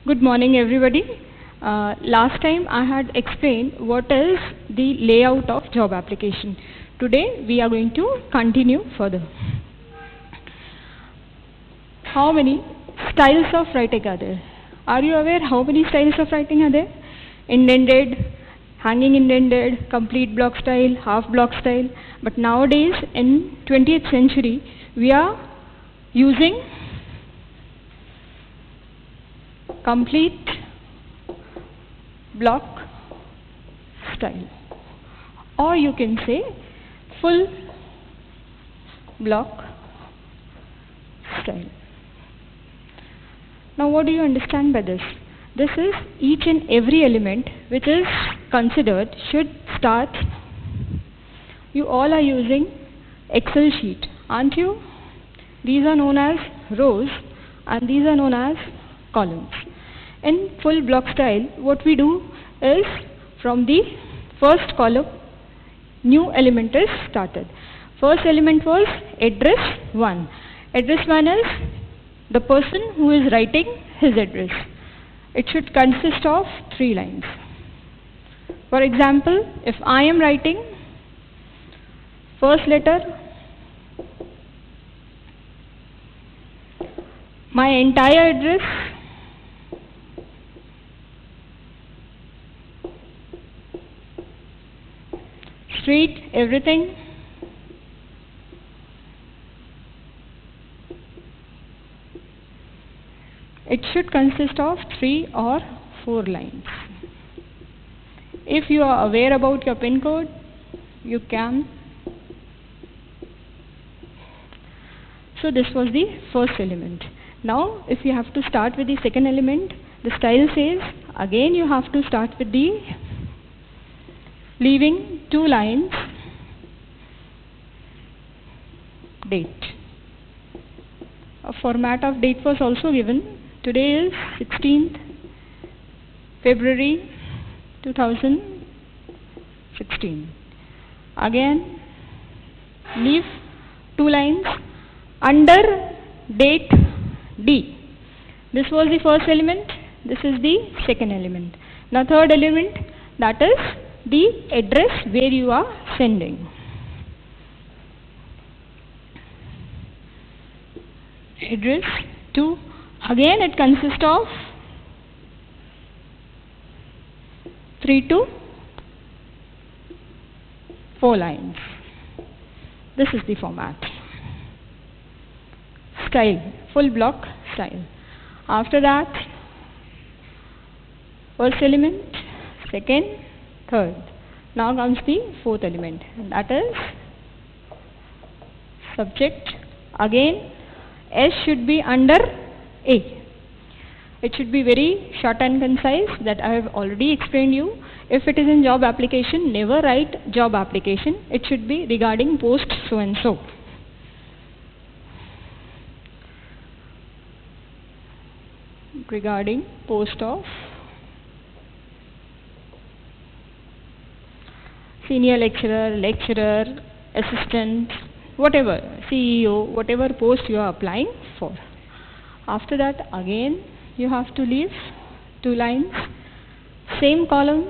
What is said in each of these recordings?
Good morning, everybody. Last time I had explained what is the layout of job application. Today we are going to continue further. How many styles of writing are there? Are you aware how many styles of writing are there? Indented, hanging indented, complete block style, half block style. But nowadays in 20th century we are using complete block style, or you can say full block style. Now what do you understand by this? This is each and every element which is considered should start. You all are using Excel sheet, aren't you? These are known as rows and these are known as columns. In full block style, what we do is from the first column, new element is started. First element was address 1. Address 1 is the person who is writing his address. It should consist of 3 lines. For example, if I am writing first letter, my entire address, street, everything, it should consist of 3 or 4 lines. If you are aware about your PIN code, you can. So this was the first element. Now if you have to start with the second element, the style says again you have to start with the leaving 2 lines, date. A format of date was also given. Today is 16th February 2016. Again leave 2 lines under date D. This was the first element, this is the second element. Now third element, that is the address where you are sending. Address 2, again it consists of 3 to 4 lines. This is the format. Style, full block style. After that, first element, second, third. Now comes the fourth element, and that is subject. Again S should be under A. It should be very short and concise, that I have already explained you. If it is in job application, never write job application. It should be regarding post so and so. Regarding post of senior lecturer, lecturer, assistant, whatever, CEO, whatever post you are applying for. After that, again you have to leave 2 lines, same column,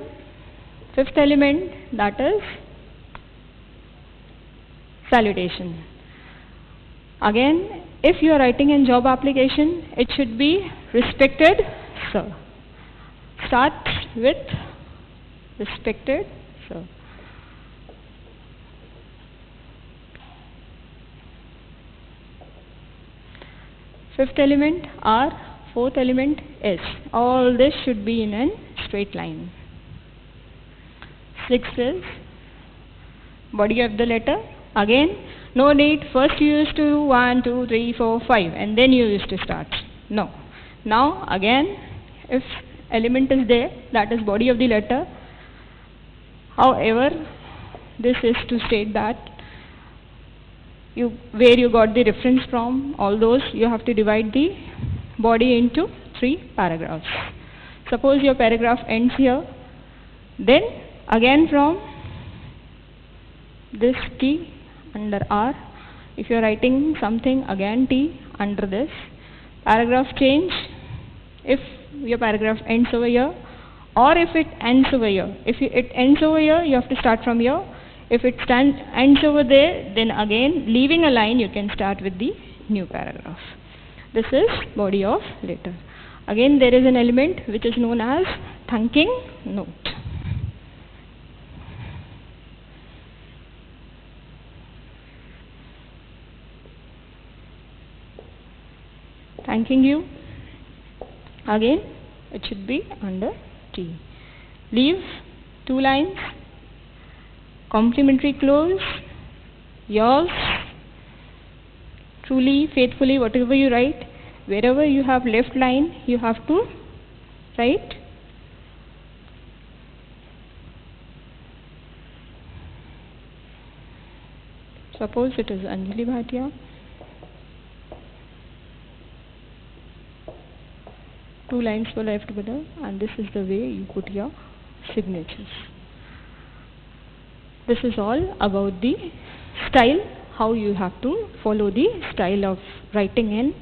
fifth element, that is salutation. Again, if you are writing in job application, it should be respected sir. Start with respected sir. Fifth element R, fourth element S. All this should be in a straight line. Sixth is body of the letter. Again, no need. First you used to do 1, 2, 3, 4, 5 and then you used to start. No. Now again, if element is there, that is body of the letter. However, this is to state that where you got the reference from, all those, you have to divide the body into 3 paragraphs. Suppose your paragraph ends here, then again from this T under R, if you are writing something, again T under this, paragraph change, if your paragraph ends over here, or if it ends over here. If it ends over here, you have to start from here. If it ends over there, then again leaving a line, you can start with the new paragraph. This is body of letter. Again, there is an element which is known as thanking note. Thanking you. Again, it should be under T. Leave 2 lines. Complimentary close. Yours truly, faithfully, whatever you write. Wherever you have left line, you have to write. Suppose it is Anjali Bhatia. 2 lines were left together, and this is the way you put your signatures. This is all about the style, how you have to follow the style of writing in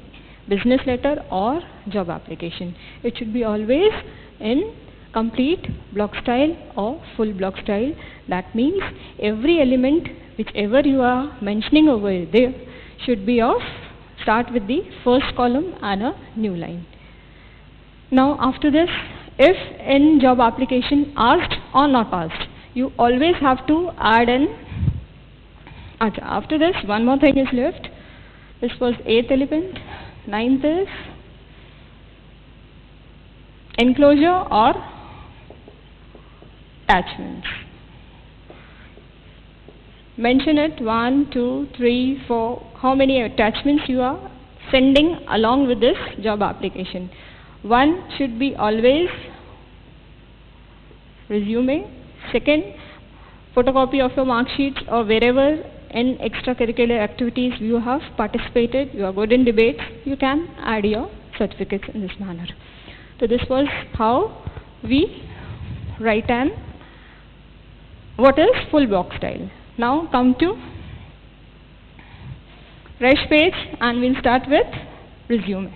business letter or job application. It should be always in complete block style or full block style. That means every element whichever you are mentioning over there should be of start with the first column and a new line. Now after this, if in job application asked or not asked, you always have to add in. After this, one more thing is left. This was 8th element. 9th is enclosure or attachments. Mention it 1, 2, 3, 4. How many attachments you are sending along with this job application. One should be always resume. Second, photocopy of your mark sheets or wherever in extracurricular activities you have participated, you are good in debates, you can add your certificates in this manner. So this was how we write an what is full block style. Now come to fresh page and we'll start with resume.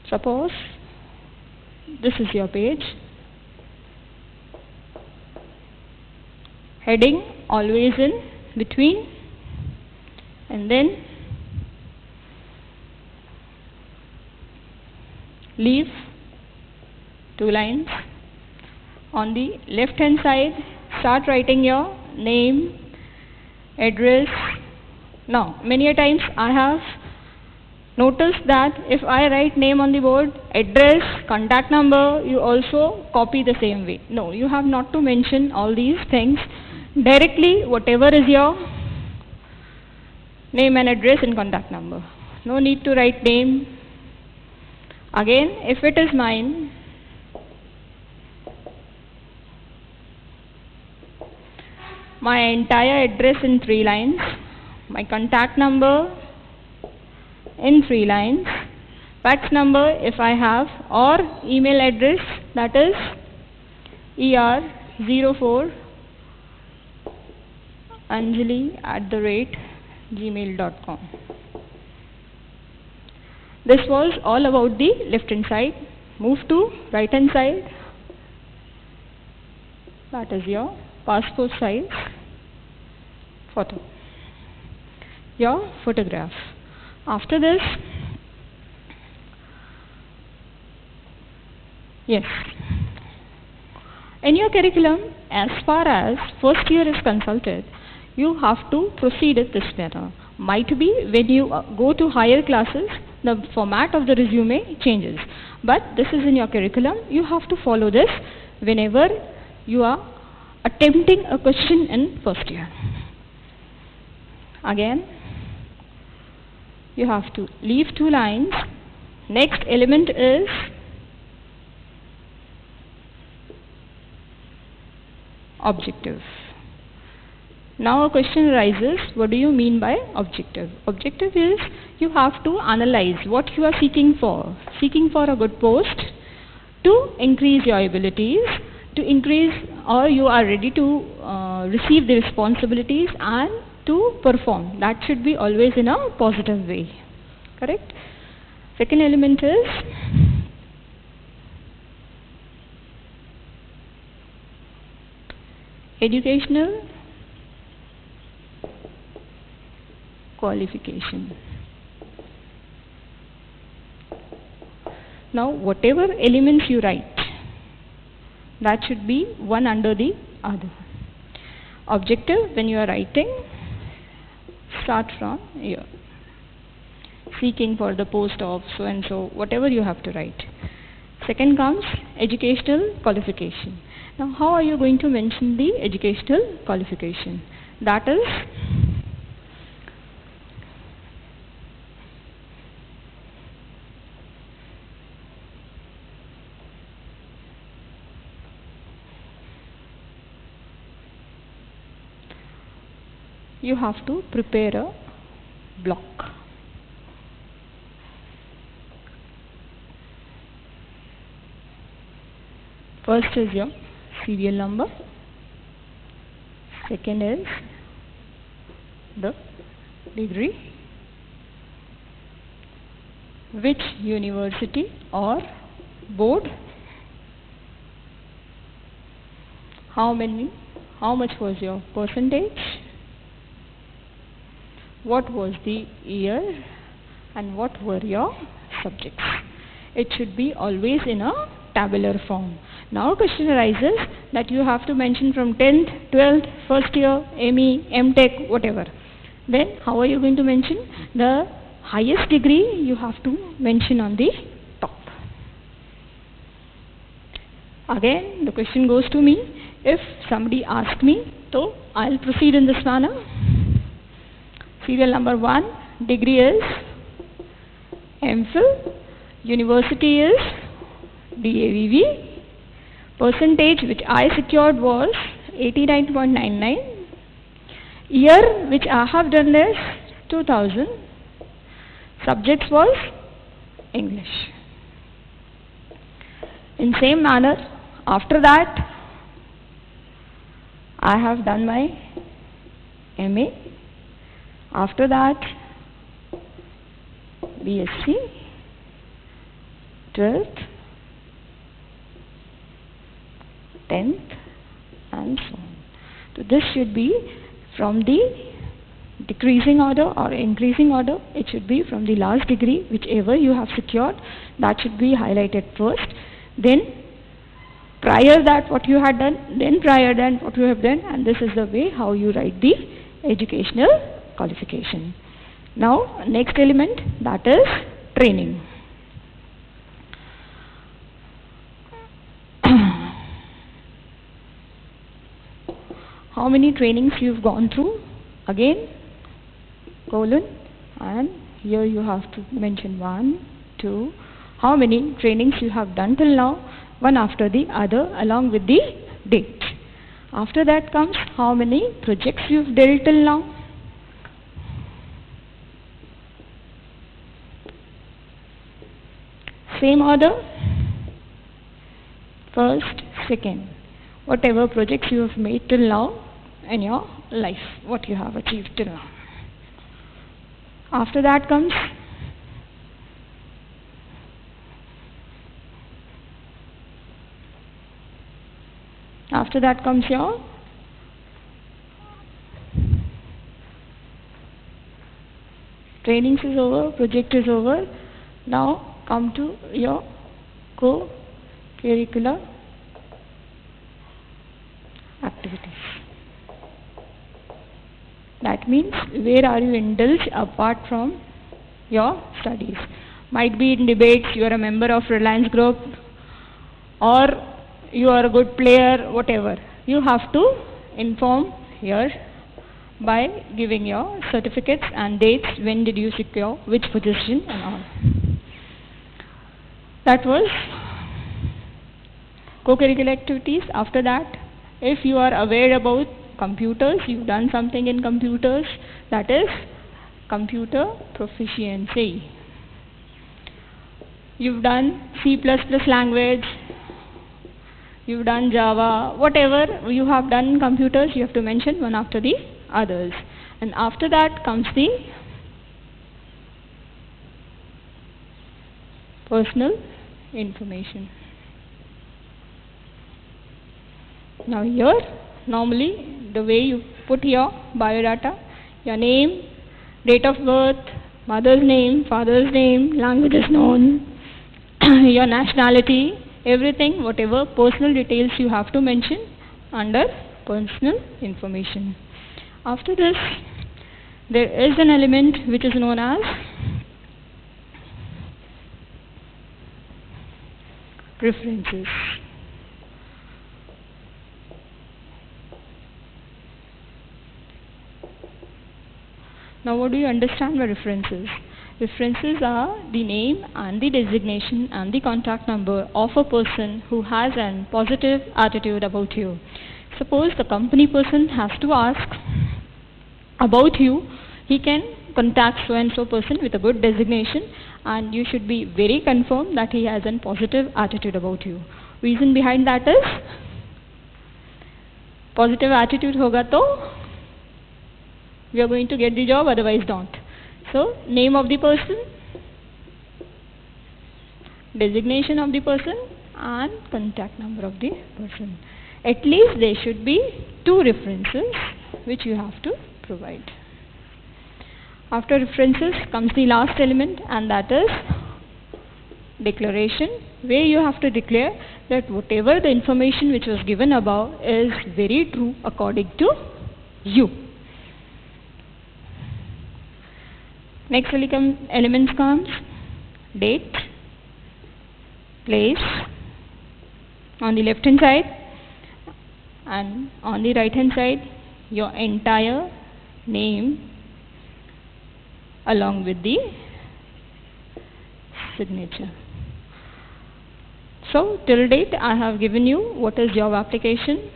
Suppose this is your page. Heading always in between, and then leave 2 lines. On the left hand side, start writing your name, address. Now many a times I have notice that if I write name on the board, address, contact number, you also copy the same way. No, you have not to mention all these things. Directly, whatever is your name and address and contact number. No need to write name. Again, if it is mine, my entire address in 3 lines, my contact number in 3 lines, fax number if I have, or email address, that is er04 anjali@gmail.com. This was all about the left hand side. Move to right hand side. That is your passport size photo, your photograph. After this, yes, in your curriculum, as far as first year is consulted, you have to proceed in this manner. Might be when you go to higher classes, the format of the resume changes. But this is in your curriculum. You have to follow this whenever you are attempting a question in first year. Again, you have to leave 2 lines. Next element is objective. Now a question arises, what do you mean by objective? Objective is you have to analyze what you are seeking for. Seeking for a good post, to increase your abilities, to increase, or you are ready to receive the responsibilities and to perform. That should be always in a positive way. Correct? Second element is educational qualification. Now, whatever elements you write, that should be one under the other. Objective, when you are writing, start from here. Seeking for the post of so and so, whatever you have to write. Second comes educational qualification. Now, how are you going to mention the educational qualification? That is, you have to prepare a block. First is your serial number. Second is the degree, which university or board, how much was your percentage, what was the year, and what were your subjects. It should be always in a tabular form. Now question arises that you have to mention from 10th, 12th, first year, ME, MTech, whatever. Then how are you going to mention? The highest degree you have to mention on the top. Again, the question goes to me. If somebody asks me, so I'll proceed in this manner. Serial number 1, degree is MPhil, university is DAVV, percentage which I secured was 89.99, year which I have done is 2000, subjects was English. In same manner, after that I have done my MA, after that BSc, 12th, 10th, and so on. So this should be from the decreasing order or increasing order. It should be from the last degree, whichever you have secured, that should be highlighted first. Then prior that what you had done, then prior than what you have done, and this is the way how you write the educational qualification. Now next element, that is training. How many trainings you've gone through? Again, colon, and here you have to mention 1, 2. How many trainings you have done till now, one after the other along with the date. After that comes how many projects you've dealt till now. Same order, first, second. Whatever projects you have made till now in your life, what you have achieved till now. After that comes your trainings is over, project is over. Now come to your co-curricular activities. That means where are you indulged apart from your studies. Might be in debates, you are a member of Reliance Group, or you are a good player, whatever. You have to inform here by giving your certificates and dates, when did you secure which position and all. That was co-curricular activities. After that, if you are aware about computers, you've done something in computers, that is computer proficiency. You've done C++ language, you've done Java, whatever you have done in computers, you have to mention one after the others. And after that comes the personal information. Now here, normally the way you put your biodata, your name, date of birth, mother's name, father's name, languages known, your nationality, everything, whatever personal details you have to mention under personal information. After this, there is an element which is known as references. Now what do you understand by references? References are the name and the designation and the contact number of a person who has a positive attitude about you. Suppose the company person has to ask about you, he can contact so and so person with a good designation, and you should be very confirmed that he has a positive attitude about you. Reason behind that is positive attitude hoga to we are going to get the job, otherwise don't. So name of the person, designation of the person, and contact number of the person. At least there should be 2 references which you have to provide. After references comes the last element, and that is declaration, where you have to declare that whatever the information which was given above is very true according to you. Next elements comes date, place on the left hand side, and on the right hand side your entire name along with the signature. So till date I have given you what is job application,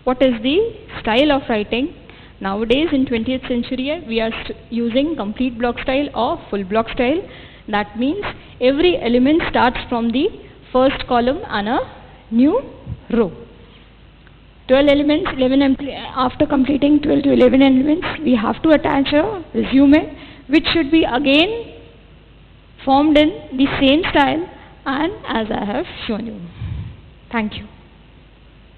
what is the style of writing. Nowadays in 20th century we are using complete block style or full block style. That means every element starts from the first column and a new row. 12 elements, after completing 12 to 11 elements, we have to attach a resume which should be again formed in the same style and as I have shown you. Thank you.